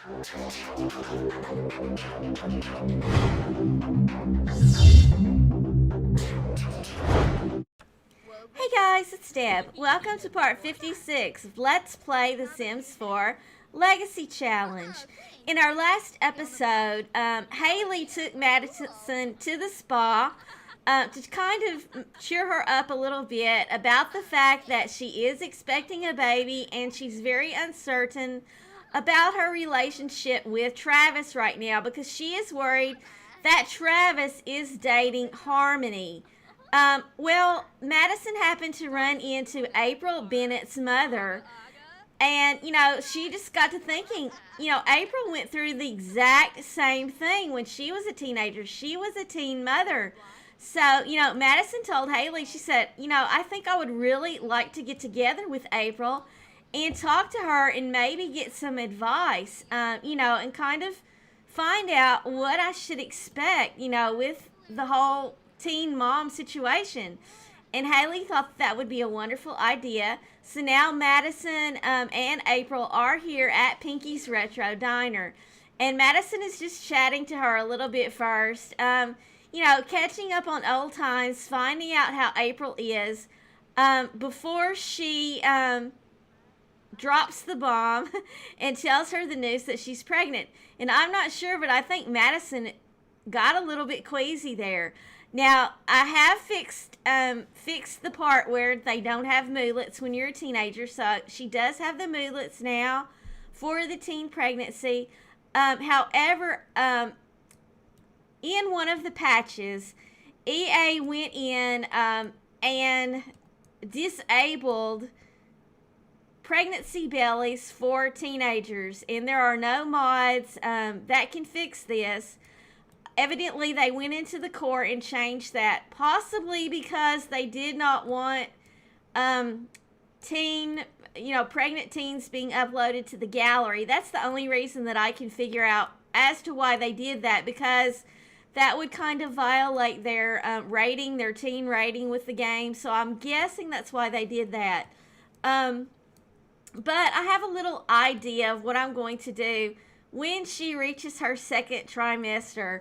Hey guys, it's Deb. Welcome to part 56 of Let's Play The Sims 4 Legacy Challenge. In our last episode, Haley took Madison to the spa to kind of cheer her up a little bit about the fact that she is expecting a baby and she's very uncertain about her relationship with Travis right now because she is worried that Travis is dating Harmony. Well, Madison happened to run into April Bennett's mother, and, she just got to thinking, April went through the exact same thing when she was a teenager. She was a teen mother. So, Madison told Haley, she said, I think I would really like to get together with April and talk to her and maybe get some advice, and kind of find out what I should expect, with the whole teen mom situation. And Haley thought that would be a wonderful idea. So now Madison and April are here at Pinky's Retro Diner. And Madison is just chatting to her a little bit first. Catching up on old times, finding out how April is before she drops the bomb and tells her the news that she's pregnant. And I'm not sure, but I think Madison got a little bit queasy there. Now, I have fixed the part where they don't have moodlets when you're a teenager, so she does have the moodlets now for the teen pregnancy. However, in one of the patches, EA went in and disabled pregnancy bellies for teenagers, and there are no mods that can fix this. Evidently, they went into the court and changed that, possibly because they did not want pregnant teens being uploaded to the gallery. That's the only reason that I can figure out as to why they did that, because that would kind of violate their rating, their teen rating with the game. So I'm guessing that's why they did that. But I have a little idea of what I'm going to do when she reaches her second trimester.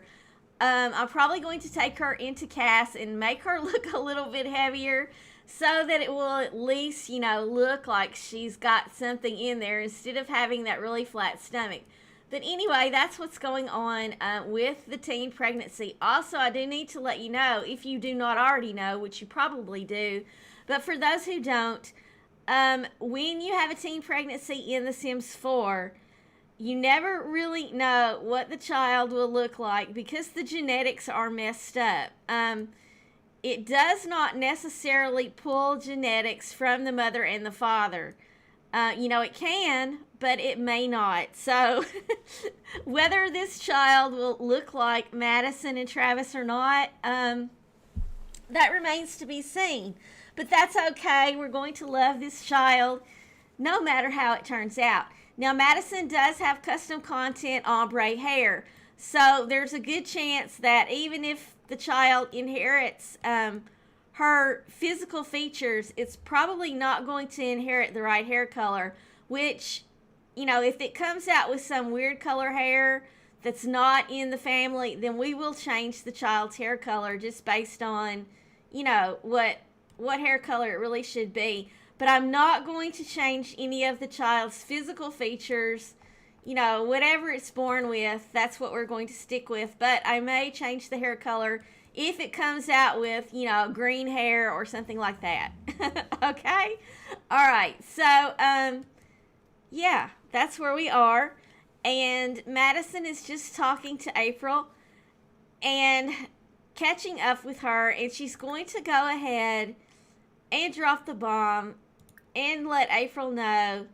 I'm probably going to take her into Cass and make her look a little bit heavier so that it will at least, look like she's got something in there instead of having that really flat stomach. But anyway, that's what's going on with the teen pregnancy. Also, I do need to let you know, if you do not already know, which you probably do, but for those who don't, when you have a teen pregnancy in The Sims 4, you never really know what the child will look like because the genetics are messed up. It does not necessarily pull genetics from the mother and the father. It can, but it may not. So whether this child will look like Madison and Travis or not, that remains to be seen. But that's okay. We're going to love this child no matter how it turns out. Now, Madison does have custom content ombre hair, so there's a good chance that even if the child inherits her physical features, it's probably not going to inherit the right hair color, which, if it comes out with some weird color hair that's not in the family, then we will change the child's hair color just based on, what hair color it really should be. But I'm not going to change any of the child's physical features. Whatever it's born with, that's what we're going to stick with. But I may change the hair color if it comes out with, green hair or something like that. Okay? All right. So, yeah, that's where we are. And Madison is just talking to April and catching up with her. And she's going to go ahead and drop the bomb and let April know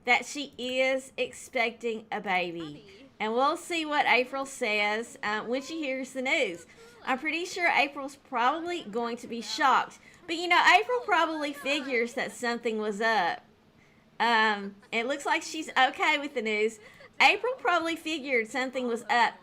that she is expecting a baby. And we'll see what April says when she hears the news. I'm pretty sure April's probably going to be shocked. But, April probably figures that something was up. It looks like she's okay with the news. April probably figured something was up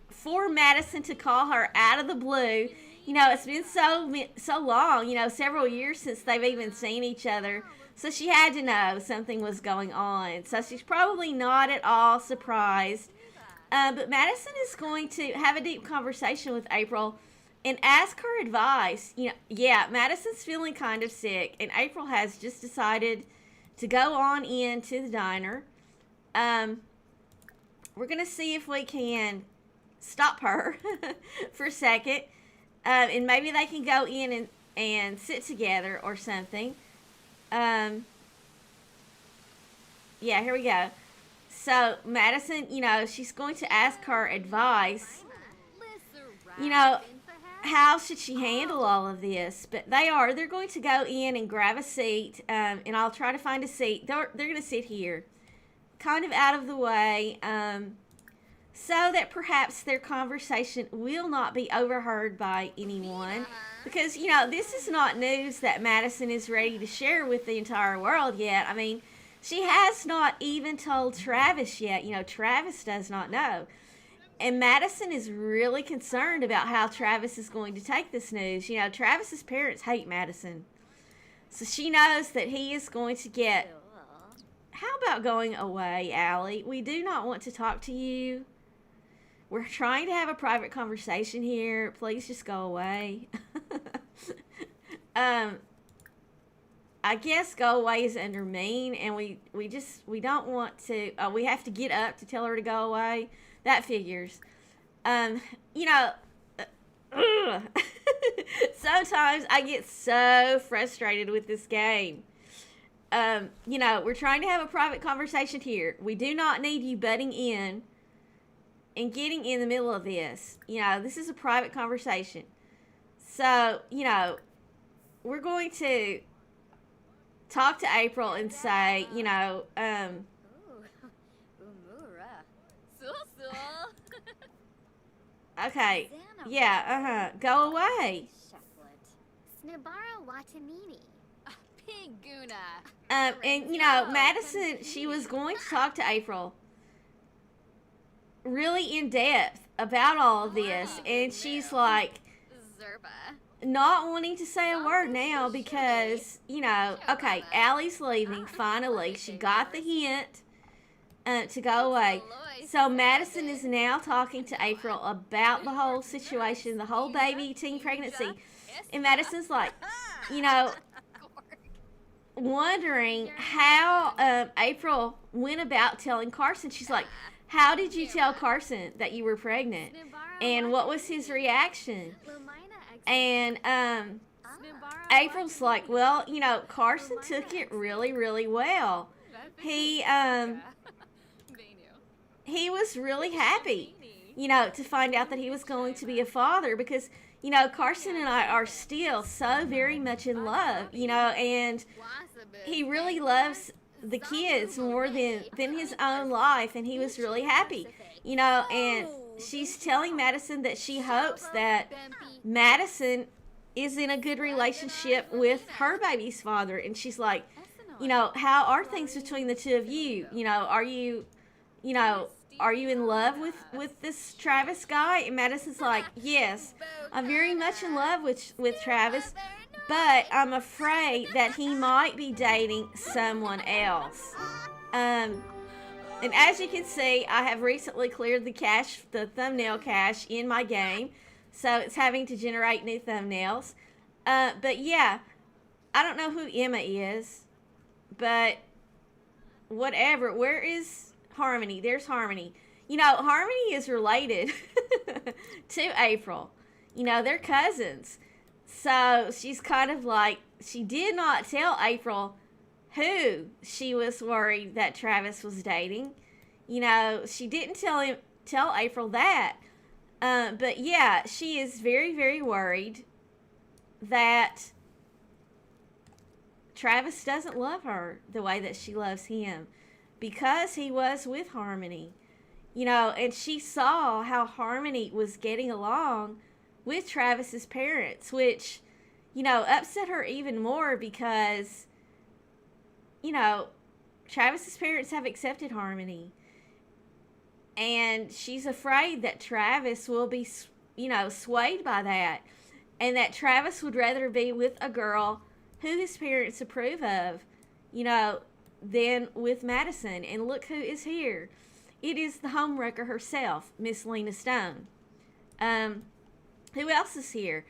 for Madison to call her out of the blue. It's been so long, several years since they've even seen each other. So she had to know something was going on. So she's probably not at all surprised. But Madison is going to have a deep conversation with April and ask her advice. Yeah, Madison's feeling kind of sick, and April has just decided to go on into the diner. We're going to see if we can stop her for a second. And maybe they can go in and sit together or something. Yeah, here we go. So Madison, she's going to ask her advice. How should she handle all of this? But they're going to go in and grab a seat, and I'll try to find a seat. They're going to sit here, kind of out of the way, so that perhaps their conversation will not be overheard by anyone. Because, this is not news that Madison is ready to share with the entire world yet. I mean, she has not even told Travis yet. Travis does not know. And Madison is really concerned about how Travis is going to take this news. Travis's parents hate Madison. So she knows that he is going to get... How about going away, Allie? We do not want to talk to you. We're trying to have a private conversation here. Please just go away. I guess go away is under mean, and we don't want to. We have to get up to tell her to go away. That figures. Sometimes I get so frustrated with this game. We're trying to have a private conversation here. We do not need you butting in and getting in the middle of this. This is a private conversation. So, we're going to talk to April and say, okay, yeah, go away. And, Madison, she was going to talk to April really in depth about all of this, and she's like not wanting to say a word now because, okay, Allie's leaving, finally. She got the hint to go away. So Madison is now talking to April about the whole situation, the whole baby teen pregnancy. And Madison's like, wondering how April went about telling Carson. She's like, how did you tell Carson that you were pregnant? And what was his reaction? And April's like, well, Carson took it really, really well. He was really happy, to find out that he was going to be a father because, Carson and I are still so very much in love, and he really loves the kids more than his own life, and he was really happy, and she's telling Madison that she hopes that Madison is in a good relationship with her baby's father. And she's like, how are things between the two of you? Are you in love with this Travis guy? And Madison's like, yes, I'm very much in love with Travis, but I'm afraid that he might be dating someone else. And as you can see, I have recently cleared the thumbnail cache in my game, so it's having to generate new thumbnails. But yeah, I don't know who Emma is, but whatever. Where is Harmony? There's Harmony. Harmony is related to April. They're cousins. So she's kind of like, she did not tell April who she was worried that Travis was dating. She didn't tell April that. But yeah, she is very, very worried that Travis doesn't love her the way that she loves him because he was with Harmony. And she saw how Harmony was getting along with Travis's parents, which, upset her even more because, Travis's parents have accepted Harmony. And she's afraid that Travis will be, swayed by that. And that Travis would rather be with a girl who his parents approve of, than with Madison. And look who is here. It is the homewrecker herself, Miss Lena Stone. Um, who else is here?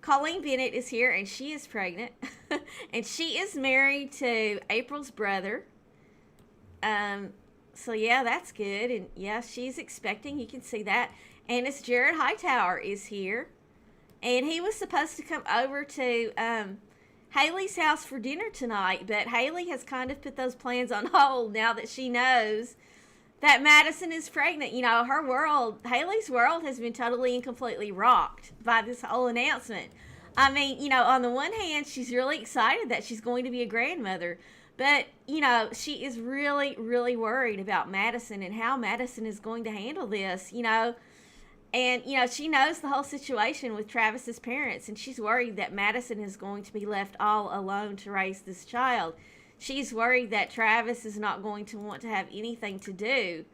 Colleen Bennett is here, and she is pregnant. And she is married to April's brother. So yeah, that's good. And yeah, she's expecting. You can see that. And it's Jared Hightower is here. And he was supposed to come over to Haley's house for dinner tonight, but Haley has kind of put those plans on hold now that she knows that Madison is pregnant. Her world, Haley's world, has been totally and completely rocked by this whole announcement. I mean, on the one hand, she's really excited that she's going to be a grandmother, but, she is really, really worried about Madison and how Madison is going to handle this, And, she knows the whole situation with Travis's parents, and she's worried that Madison is going to be left all alone to raise this child. She's worried that Travis is not going to want to have anything to do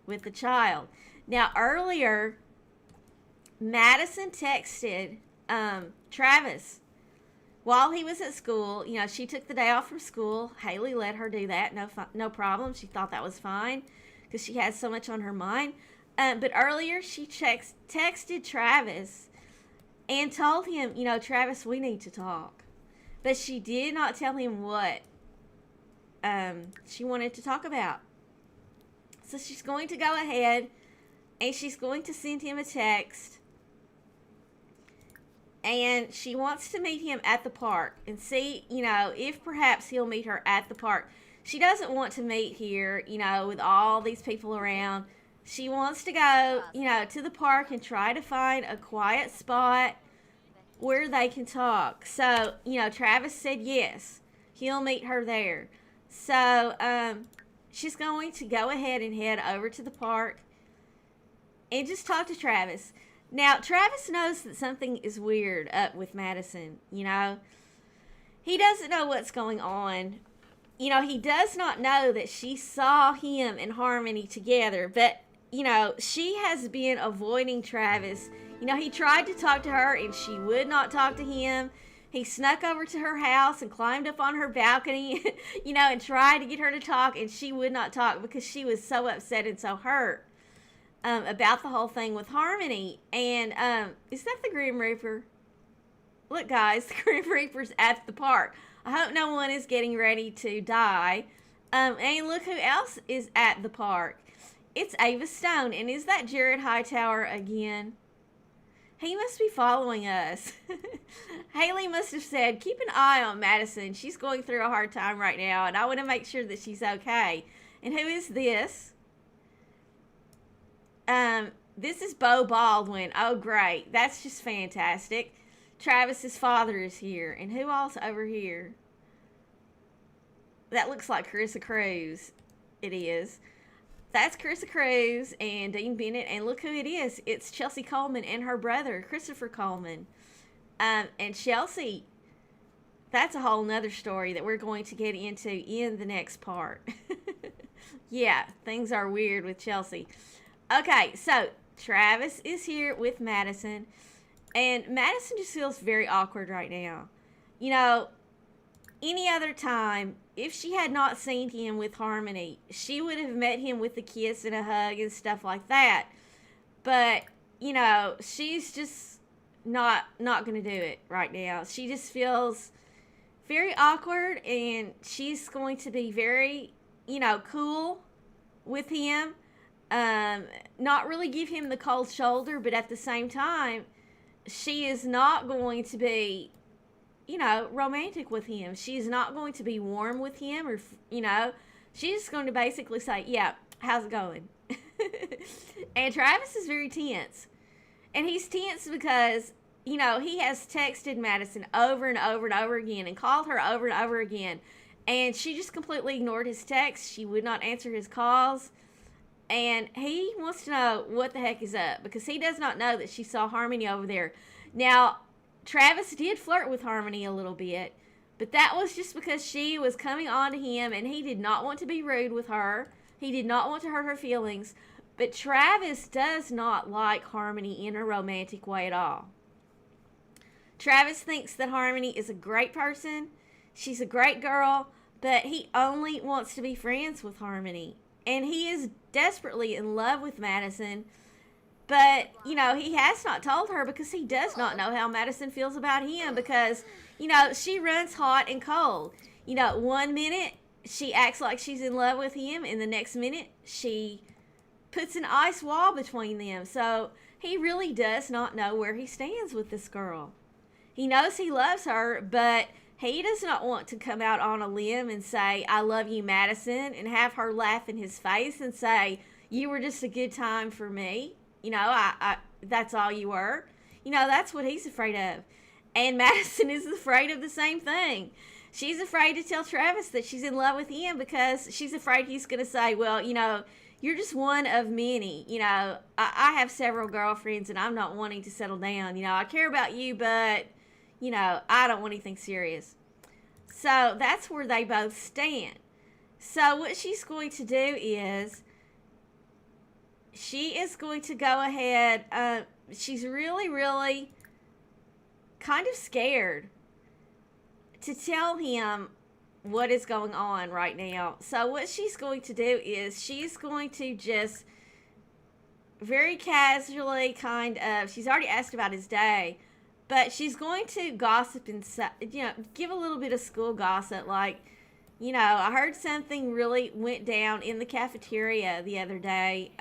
with the child. Now, earlier, Madison texted Travis while he was at school. She took the day off from school. Haley let her do that. No problem. She thought that was fine because she had so much on her mind. But earlier, she texted Travis and told him, Travis, we need to talk. But she did not tell him what she wanted to talk about. So she's going to go ahead and she's going to send him a text. And she wants to meet him at the park and see, if perhaps he'll meet her at the park. She doesn't want to meet here, with all these people around. She wants to go, to the park and try to find a quiet spot where they can talk. So, Travis said yes, he'll meet her there. So, she's going to go ahead and head over to the park and just talk to Travis. Now, Travis knows that something is weird up with Madison, He doesn't know what's going on. He does not know that she saw him and Harmony together, but she has been avoiding Travis. He tried to talk to her and she would not talk to him. He snuck over to her house and climbed up on her balcony, and tried to get her to talk, and she would not talk because she was so upset and so hurt about the whole thing with Harmony. And is that the Grim Reaper? Look, guys, the Grim Reaper's at the park. I hope no one is getting ready to die. And look who else is at the park. It's Ava Stone. And is that Jared Hightower again? He must be following us. Haley must have said, keep an eye on Madison. She's going through a hard time right now, and I want to make sure that she's okay. And who is this? This is Beau Baldwin. Oh, great. That's just fantastic. Travis's father is here. And who else over here? That looks like Carissa Cruz. It is. That's Carissa Cruz and Dean Bennett. And look who it is. It's Chelsea Coleman and her brother, Christopher Coleman. And Chelsea, that's a whole nother story that we're going to get into in the next part. Yeah, things are weird with Chelsea. Okay, so Travis is here with Madison. And Madison just feels very awkward right now. Any other time, if she had not seen him with Harmony, she would have met him with a kiss and a hug and stuff like that. But, she's just not going to do it right now. She just feels very awkward, and she's going to be very, cool with him. Not really give him the cold shoulder, but at the same time, she is not going to be, romantic with him. She's not going to be warm with him, or, she's just going to basically say, yeah, how's it going? And Travis is very tense. And he's tense because, he has texted Madison over and over and over again and called her over and over again. And she just completely ignored his texts. She would not answer his calls. And he wants to know what the heck is up because he does not know that she saw Harmony over there. Now, Travis did flirt with Harmony a little bit, but that was just because she was coming on to him and he did not want to be rude with her. He did not want to hurt her feelings. But Travis does not like Harmony in a romantic way at all. Travis thinks that Harmony is a great person. She's a great girl, but he only wants to be friends with Harmony. And he is desperately in love with Madison, but, he has not told her because he does not know how Madison feels about him because, she runs hot and cold. 1 minute she acts like she's in love with him, and the next minute she puts an ice wall between them. So he really does not know where he stands with this girl. He knows he loves her, but he does not want to come out on a limb and say, I love you, Madison, and have her laugh in his face and say, you were just a good time for me. That's all you were. That's what he's afraid of. And Madison is afraid of the same thing. She's afraid to tell Travis that she's in love with him because she's afraid he's going to say, well, you're just one of many. I have several girlfriends and I'm not wanting to settle down. I care about you, but, I don't want anything serious. So that's where they both stand. So what she's going to do is she is going to go ahead. She's really, really kind of scared to tell him what is going on right now. So what she's going to do is she's going to just very casually she's already asked about his day, but she's going to gossip and, give a little bit of school gossip. Like, I heard something really went down in the cafeteria the other day.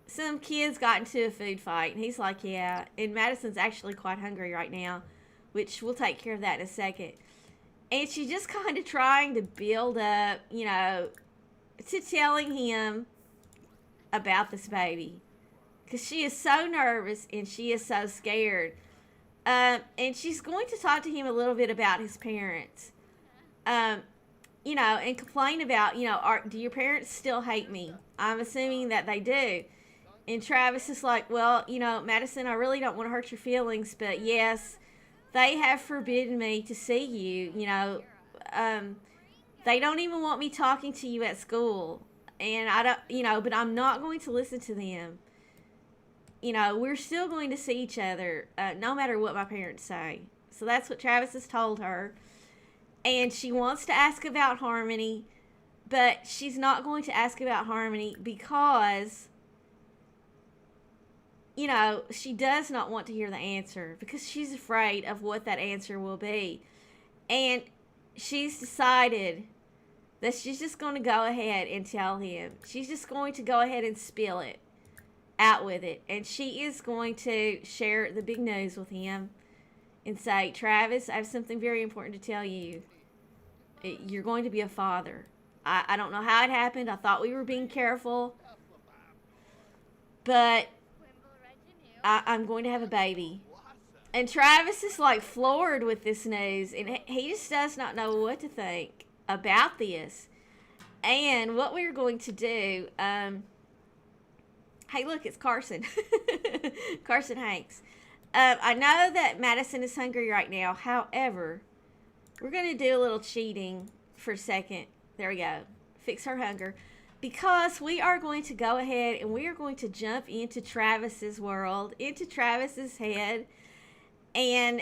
Some kids got into a food fight, and he's like, yeah. And Madison's actually quite hungry right now, which we'll take care of that in a second. And she's just kind of trying to build up, to telling him about this baby. Because she is so nervous and she is so scared. And she's going to talk to him a little bit about his parents. And complain about, do your parents still hate me? I'm assuming that they do. And Travis is like, well, Madison, I really don't want to hurt your feelings, but yes, they have forbidden me to see you. They don't even want me talking to you at school. And I don't, but I'm not going to listen to them. We're still going to see each other, no matter what my parents say. So that's what Travis has told her. And she wants to ask about Harmony, but she's not going to ask about Harmony because, she does not want to hear the answer because she's afraid of what that answer will be. And she's decided that she's just going to go ahead and tell him. She's just going to go ahead and spill it out with it. And she is going to share the big news with him and say, Travis, I have something very important to tell you. You're going to be a father. I don't know how it happened. I thought we were being careful. But I'm going to have a baby. And Travis is like floored with this news. And he just does not know what to think about this. And what we're going to do... hey, look, it's Carson. Carson Hanks. I know that Madison is hungry right now. However, we're going to do a little cheating for a second. There we go. Fix her hunger. Because we are going to go ahead and we are going to jump into Travis's world, into Travis's head, and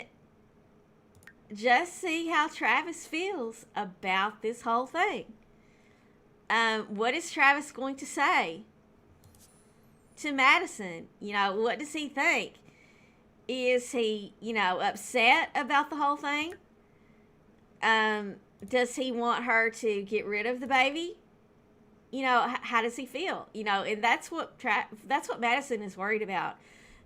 just see how Travis feels about this whole thing. What is Travis going to say to Madison? What does he think? Is he, upset about the whole thing? Does he want her to get rid of the baby? How does he feel? And that's what Madison is worried about.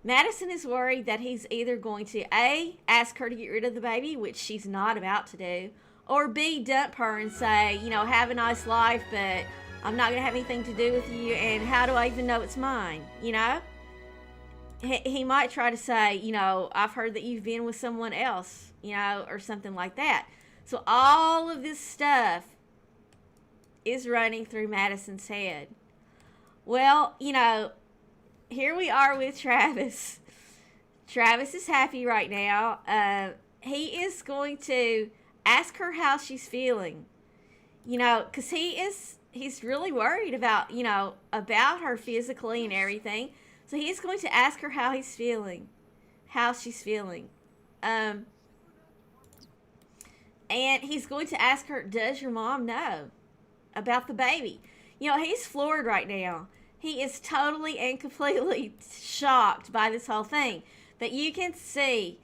Madison is worried that he's either going to A, ask her to get rid of the baby, which she's not about to do, or B, dump her and say, have a nice life, but I'm not going to have anything to do with you, and how do I even know it's mine? He might try to say, I've heard that you've been with someone else, or something like that. So all of this stuff is running through Madison's head. Well, here we are with Travis. Travis is happy right now. He is going to ask her how she's feeling. Because he's really worried about, about her physically and everything. So he's going to ask her how she's feeling. And he's going to ask her, does your mom know about the baby? You know, he's floored right now. He is totally and completely shocked by this whole thing. But you can see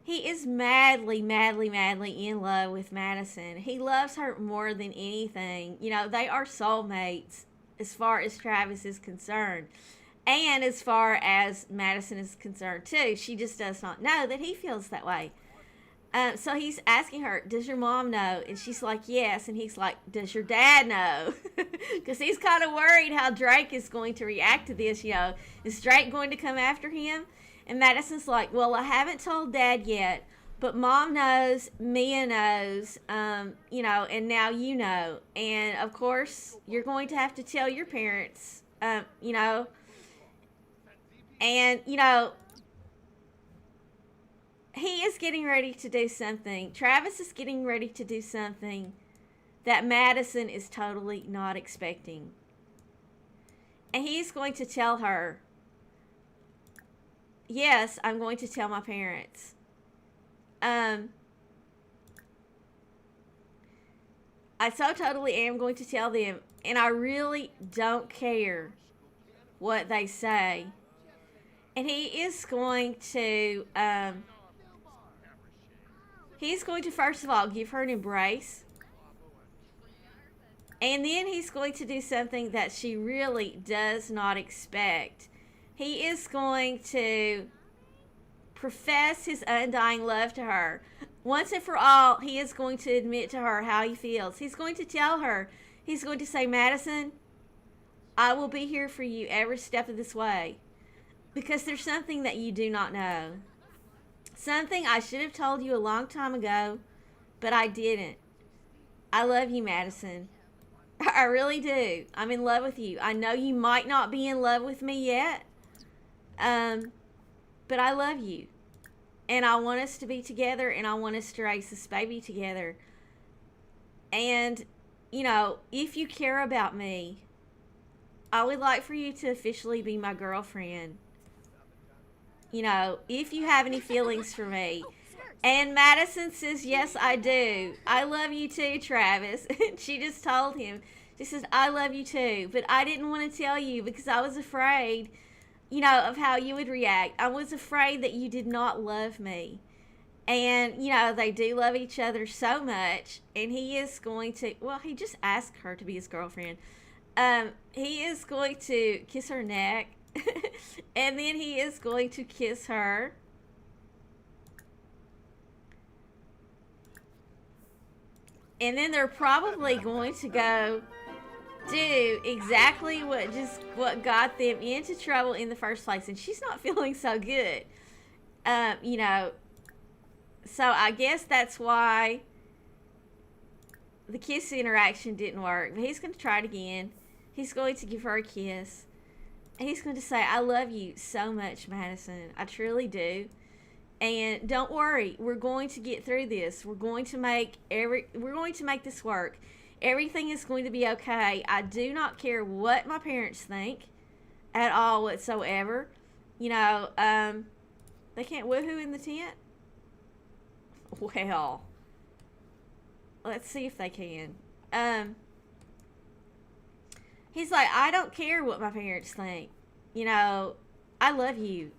he is madly, madly, madly in love with Madison. He loves her more than anything. You know, they are soulmates as far as Travis is concerned. And as far as Madison is concerned, too. She just does not know that he feels that way. So he's asking her, does your mom know? And she's like, yes. And he's like, does your dad know? Because he's kind of worried how Drake is going to react to this. You know, is Drake going to come after him? And Madison's like, well, I haven't told dad yet, but mom knows, Mia knows, you know, and now you know. And of course, you're going to have to tell your parents, you know. And, you know, he is getting ready to do something. Travis is getting ready to do something that Madison is totally not expecting. And he's going to tell her, yes, I'm going to tell my parents. I so totally am going to tell them, and I really don't care what they say. And he is going to, he's going to first of all give her an embrace. And then he's going to do something that she really does not expect. He is going to profess his undying love to her. Once and for all, he is going to admit to her how he feels. He's going to tell her, he's going to say, Madison, I will be here for you every step of this way. Because there's something that you do not know. Something I should have told you a long time ago, but I didn't. I love you, Madison. I really do. I'm in love with you. I know you might not be in love with me yet, but I love you. And I want us to be together, and I want us to raise this baby together. And, you know, if you care about me, I would like for you to officially be my girlfriend. You know, if you have any feelings for me. And Madison says, yes, I do. I love you too, Travis. And she just told him, she says, I love you too. But I didn't want to tell you because I was afraid, you know, of how you would react. I was afraid that you did not love me. And, you know, they do love each other so much. And he is going to, well, he just asked her to be his girlfriend. He is going to kiss her neck. And then he is going to kiss her. And then they're probably going to go do exactly what got them into trouble in the first place. And she's not feeling so good. You know, so I guess that's why the kiss interaction didn't work. But he's going to try it again. He's going to give her a kiss. And he's going to say, I love you so much, Madison. I truly do. And don't worry, we're going to get through this. We're going to make this work. Everything is going to be okay. I do not care what my parents think at all whatsoever. You know, they can't woohoo in the tent. Well, let's see if they can. He's like, I don't care what my parents think. You know, I love you.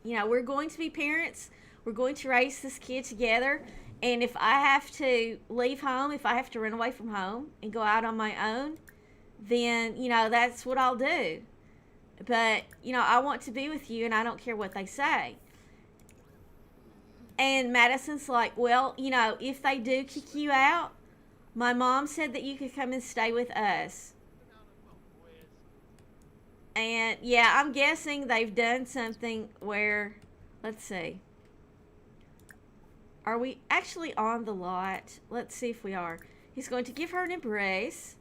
You know, we're going to be parents. We're going to raise this kid together. And if I have to leave home, if I have to run away from home and go out on my own, then, you know, that's what I'll do. But, you know, I want to be with you and I don't care what they say. And Madison's like, well, you know, if they do kick you out, my mom said that you could come and stay with us. And, yeah, I'm guessing they've done something where, let's see. Are we actually on the lot? Let's see if we are. He's going to give her an embrace.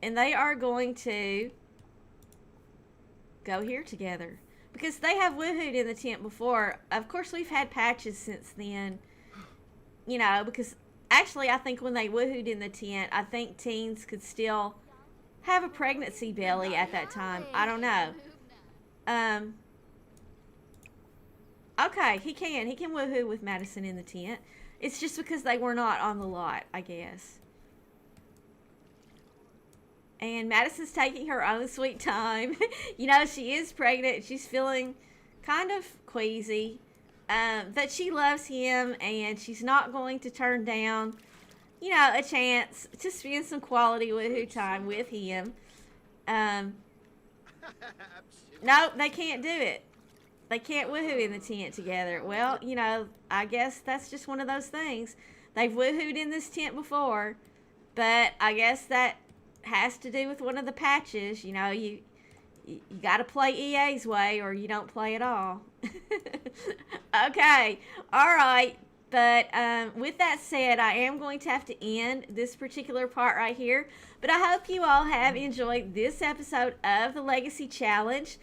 And they are going to go here together. Because they have woohooed in the tent before. Of course, we've had patches since then. You know, because actually, I think when they woohooed in the tent, I think teens could still have a pregnancy belly at that time. I don't know. Okay, he can woohoo with Madison in the tent. It's just because they were not on the lot, I guess. And Madison's taking her own sweet time. You know, she is pregnant. She's feeling kind of queasy. But she loves him, and she's not going to turn down, you know, a chance to spend some quality woohoo time with him. No, they can't do it. They can't woohoo in the tent together. Well, you know, I guess that's just one of those things. They've woohooed in this tent before, but I guess that has to do with one of the patches. You know, you got to play EA's way or you don't play at all. Okay, all right. But with that said, I am going to have to end this particular part right here. But I hope you all have enjoyed this episode of the Legacy Challenge.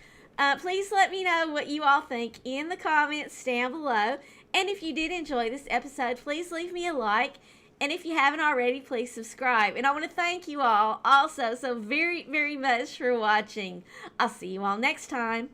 Please let me know what you all think in the comments down below. And if you did enjoy this episode, please leave me a like. And if you haven't already, please subscribe. And I want to thank you all also so very, very much for watching. I'll see you all next time.